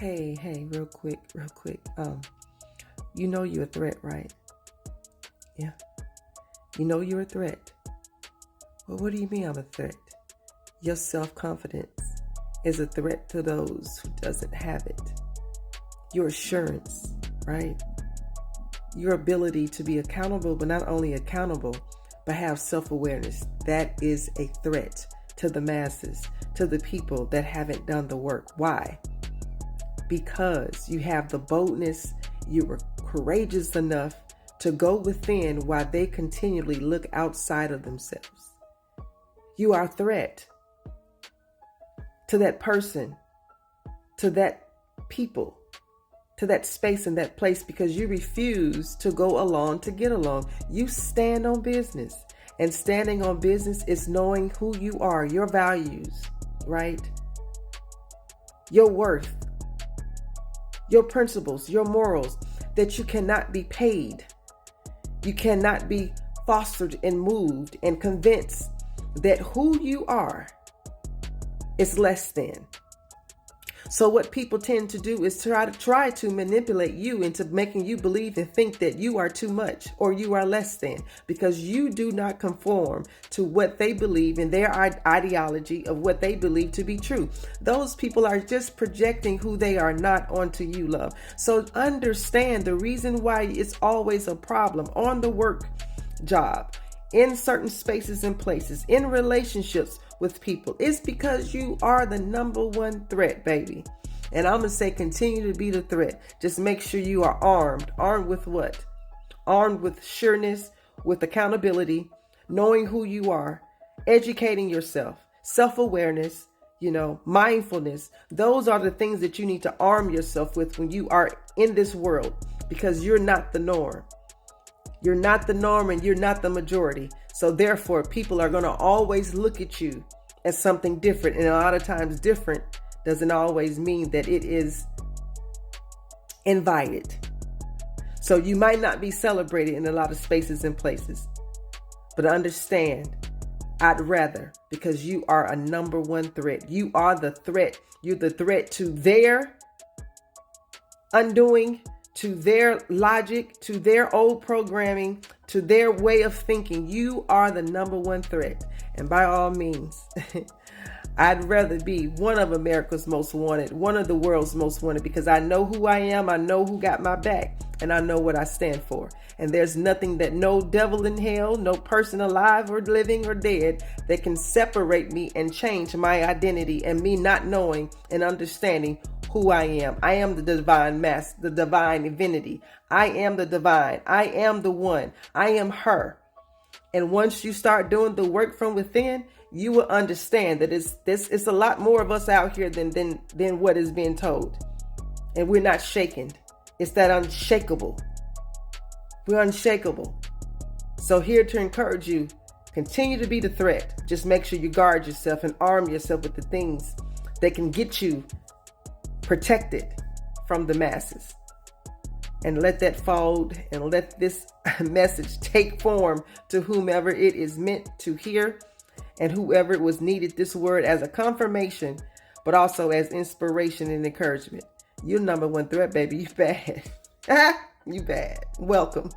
Hey, real quick. You know you're a threat, right? Yeah. You know you're a threat. Well, what do you mean I'm a threat? Your self-confidence is a threat to those who doesn't have it. Your assurance, right? Your ability to be accountable, but not only accountable, but have self-awareness. That is a threat to the masses, to the people that haven't done the work. Why? Because you have the boldness, you were courageous enough to go within while they continually look outside of themselves. You are a threat to that person, to that people, to that space and that place because you refuse to go along to get along. You stand on business, and standing on business is knowing who you are, your values, right? Your worth, your principles, your morals, that you cannot be paid. You cannot be fostered and moved and convinced that who you are is less than. So what people tend to do is try to manipulate you into making you believe and think that you are too much or you are less than, because you do not conform to what they believe in their ideology of what they believe to be true. Those people are just projecting who they are not onto you, love. So understand the reason why it's always a problem on the work job, in certain spaces and places, in relationships with people. It's because you are the number one threat, baby. And I'm going to say continue to be the threat. Just make sure you are armed. Armed with what? Armed with sureness, with accountability, knowing who you are, educating yourself, self-awareness, mindfulness. Those are the things that you need to arm yourself with when you are in this world, because you're not the norm. You're not the norm and you're not the majority. So therefore, people are going to always look at you as something different. And a lot of times different doesn't always mean that it is invited. So you might not be celebrated in a lot of spaces and places. But understand, I'd rather, because you are a number one threat. You are the threat. You're the threat to their undoing, to their logic, to their old programming, to their way of thinking. You are the number one threat. And by all means, I'd rather be one of America's most wanted, one of the world's most wanted, because I know who I am, I know who got my back, and I know what I stand for. And there's nothing that no devil in hell, no person alive or living or dead, that can separate me and change my identity and me not knowing and understanding who I am. I am the divine the divine divinity. I am the divine. I am the one. I am her. And once you start doing the work from within, you will understand that it's a lot more of us out here than what is being told. And we're not shaken. It's that unshakable. We're unshakable. So here to encourage you, continue to be the threat. Just make sure you guard yourself and arm yourself with the things that can get you protected from the masses. And let that fold and let this message take form to whomever it is meant to hear, and whoever it was needed this word as a confirmation, but also as inspiration and encouragement. You're number one threat, baby. You bad. You bad. Welcome.